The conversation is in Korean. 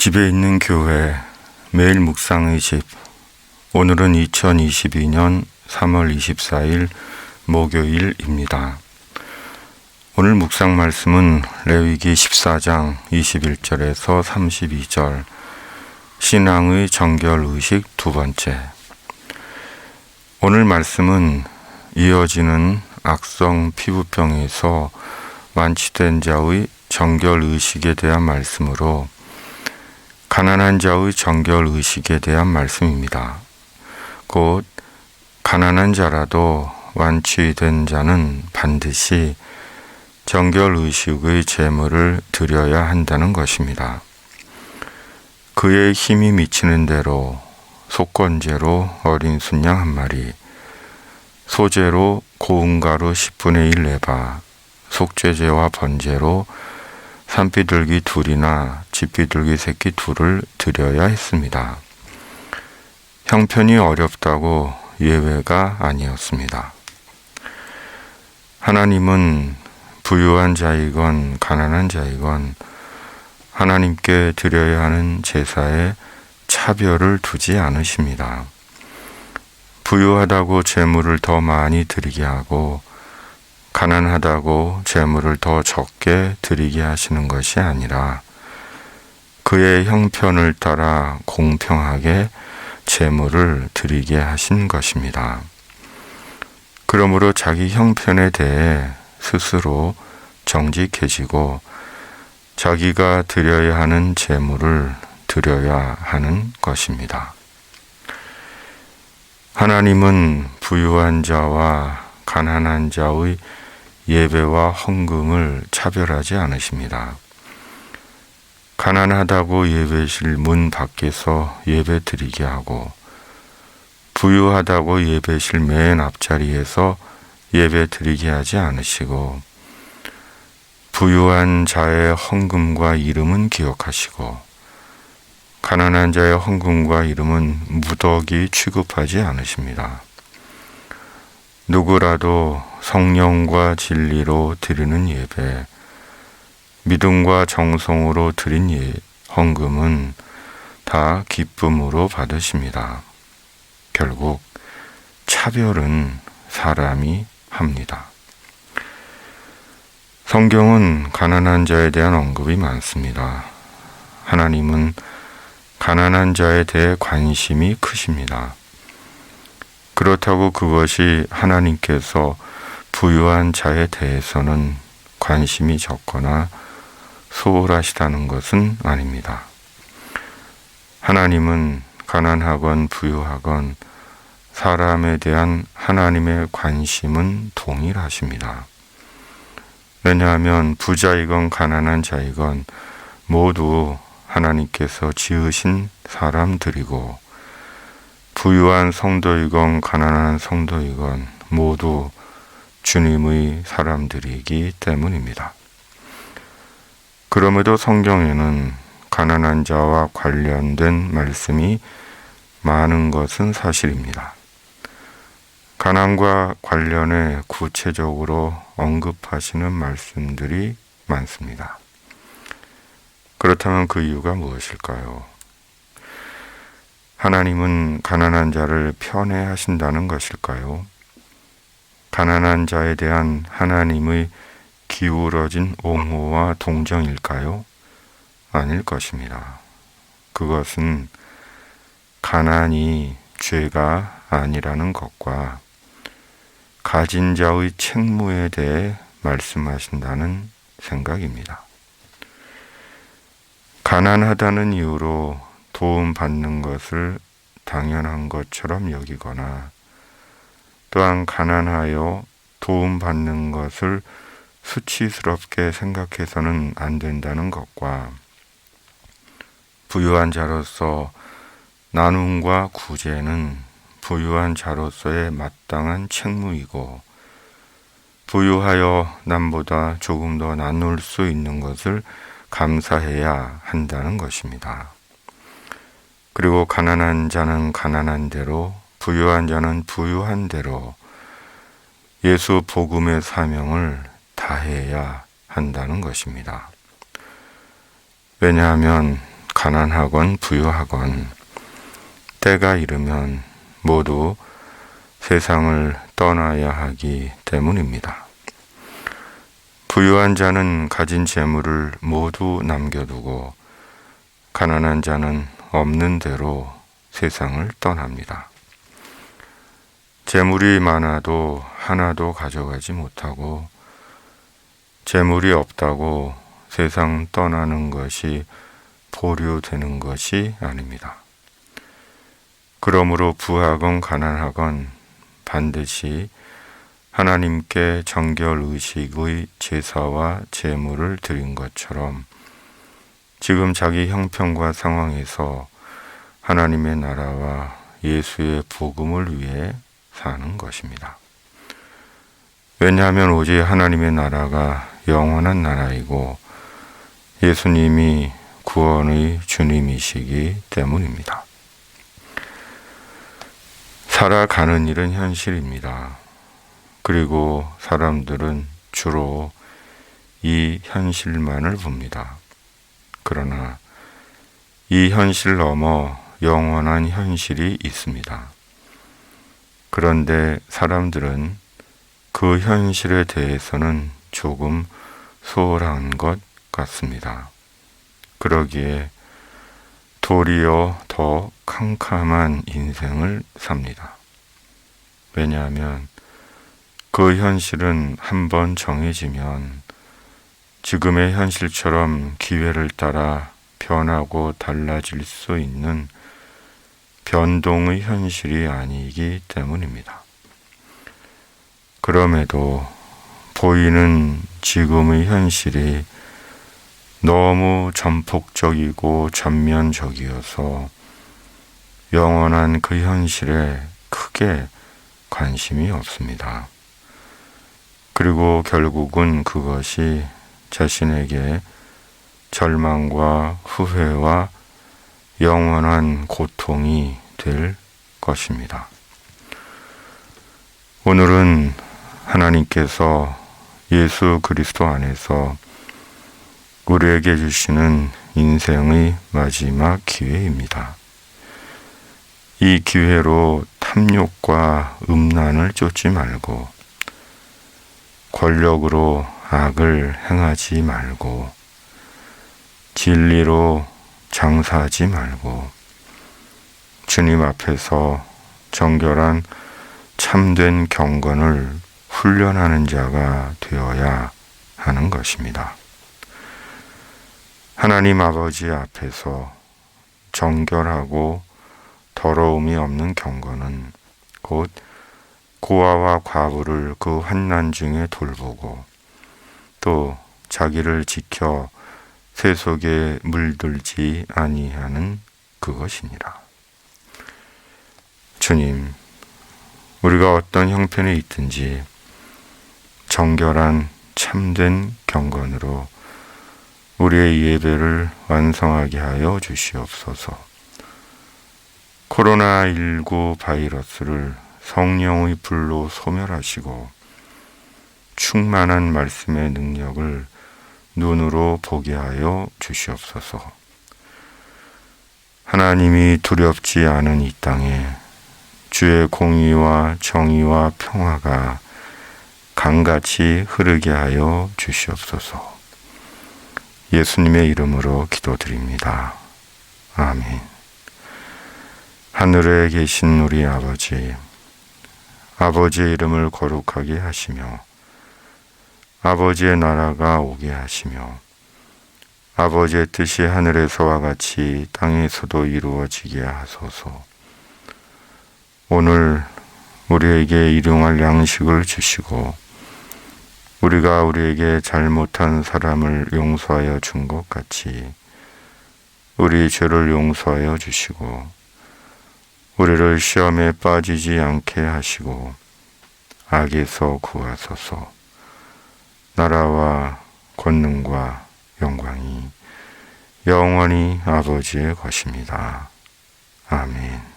집에 있는 교회 매일 묵상의 집. 오늘은 2022년 3월 24일 목요일입니다. 오늘 묵상 말씀은 레위기 14장 21절에서 32절, 신앙의 정결 의식 두 번째. 오늘 말씀은 이어지는 악성 피부병에서 완치된 자의 정결 의식에 대한 말씀으로 가난한 자의 정결 의식에 대한 말씀입니다. 곧 가난한 자라도 완치된 자는 반드시 정결 의식의 제물을 드려야 한다는 것입니다. 그의 힘이 미치는 대로 속건제로 어린 순양 한 마리, 소제로 고운 가루 10분의 1 내바, 속죄제와 번제로 산비둘기 둘이나 집비둘기 새끼 둘을 드려야 했습니다. 형편이 어렵다고 예외가 아니었습니다. 하나님은 부유한 자이건 가난한 자이건 하나님께 드려야 하는 제사에 차별을 두지 않으십니다. 부유하다고 제물을 더 많이 드리게 하고 가난하다고 제물을 더 적게 드리게 하시는 것이 아니라 그의 형편을 따라 공평하게 제물을 드리게 하신 것입니다. 그러므로 자기 형편에 대해 스스로 정직해지고 자기가 드려야 하는 제물을 드려야 하는 것입니다. 하나님은 부유한 자와 가난한 자의 예배와 헌금을 차별하지 않으십니다. 가난하다고 예배실 문 밖에서 예배 드리게 하고 부유하다고 예배실 맨 앞자리에서 예배 드리게 하지 않으시고 부유한 자의 헌금과 이름은 기억하시고 가난한 자의 헌금과 이름은 무더기 취급하지 않으십니다. 누구라도 성령과 진리로 드리는 예배, 믿음과 정성으로 드린 헌금은 다 기쁨으로 받으십니다. 결국 차별은 사람이 합니다. 성경은 가난한 자에 대한 언급이 많습니다. 하나님은 가난한 자에 대해 관심이 크십니다. 그렇다고 그것이 하나님께서 부유한 자에 대해서는 관심이 적거나 소홀하시다는 것은 아닙니다. 하나님은 가난하건 부유하건 사람에 대한 하나님의 관심은 동일하십니다. 왜냐하면 부자이건 가난한 자이건 모두 하나님께서 지으신 사람들이고 부유한 성도이건 가난한 성도이건 모두 주님의 사람들이기 때문입니다. 그럼에도 성경에는 가난한 자와 관련된 말씀이 많은 것은 사실입니다. 가난과 관련해 구체적으로 언급하시는 말씀들이 많습니다. 그렇다면 그 이유가 무엇일까요? 하나님은 가난한 자를 편애하신다는 것일까요? 가난한 자에 대한 하나님의 기울어진 옹호와 동정일까요? 아닐 것입니다. 그것은 가난이 죄가 아니라는 것과 가진 자의 책무에 대해 말씀하신다는 생각입니다. 가난하다는 이유로 도움받는 것을 당연한 것처럼 여기거나 또한 가난하여 도움받는 것을 수치스럽게 생각해서는 안 된다는 것과 부유한 자로서 나눔과 구제는 부유한 자로서의 마땅한 책무이고 부유하여 남보다 조금 더 나눌 수 있는 것을 감사해야 한다는 것입니다. 그리고 가난한 자는 가난한 대로 부유한 자는 부유한 대로 예수 복음의 사명을 다해야 한다는 것입니다. 왜냐하면 가난하건 부유하건 때가 이르면 모두 세상을 떠나야 하기 때문입니다. 부유한 자는 가진 재물을 모두 남겨두고 가난한 자는 없는 대로 세상을 떠납니다. 재물이 많아도 하나도 가져가지 못하고 재물이 없다고 세상 떠나는 것이 보류되는 것이 아닙니다. 그러므로 부하건 가난하건 반드시 하나님께 정결의식의 제사와 제물을 드린 것처럼 지금 자기 형편과 상황에서 하나님의 나라와 예수의 복음을 위해 사는 것입니다. 왜냐하면 오직 하나님의 나라가 영원한 나라이고 예수님이 구원의 주님이시기 때문입니다. 살아가는 일은 현실입니다. 그리고 사람들은 주로 이 현실만을 봅니다. 그러나 이 현실 넘어 영원한 현실이 있습니다. 그런데 사람들은 그 현실에 대해서는 조금 소홀한 것 같습니다. 그러기에 도리어 더 캄캄한 인생을 삽니다. 왜냐하면 그 현실은 한번 정해지면 지금의 현실처럼 기회를 따라 변하고 달라질 수 있는 변동의 현실이 아니기 때문입니다. 그럼에도 보이는 지금의 현실이 너무 전폭적이고 전면적이어서 영원한 그 현실에 크게 관심이 없습니다. 그리고 결국은 그것이 자신에게 절망과 후회와 영원한 고통이 될 것입니다. 오늘은 하나님께서 예수 그리스도 안에서 우리에게 주시는 인생의 마지막 기회입니다. 이 기회로 탐욕과 음란을 쫓지 말고 권력으로 악을 행하지 말고 진리로 장사하지 말고 주님 앞에서 정결한 참된 경건을 훈련하는 자가 되어야 하는 것입니다. 하나님 아버지 앞에서 정결하고 더러움이 없는 경건은 곧 고아와 과부를 그 환난 중에 돌보고 또 자기를 지켜 새 속에 물들지 아니하는 그것이니라. 주님, 우리가 어떤 형편에 있든지 정결한 참된 경건으로 우리의 예배를 완성하게 하여 주시옵소서. 코로나19 바이러스를 성령의 불로 소멸하시고 충만한 말씀의 능력을 눈으로 보게 하여 주시옵소서. 하나님이 두렵지 않은 이 땅에 주의 공의와 정의와 평화가 강같이 흐르게 하여 주시옵소서. 예수님의 이름으로 기도드립니다. 아멘. 하늘에 계신 우리 아버지, 아버지의 이름을 거룩하게 하시며 아버지의 나라가 오게 하시며 아버지의 뜻이 하늘에서와 같이 땅에서도 이루어지게 하소서. 오늘 우리에게 일용할 양식을 주시고 우리가 우리에게 잘못한 사람을 용서하여 준 것 같이 우리 죄를 용서하여 주시고 우리를 시험에 빠지지 않게 하시고 악에서 구하소서. 나라와 권능과 영광이 영원히 아버지의 것입니다. 아멘.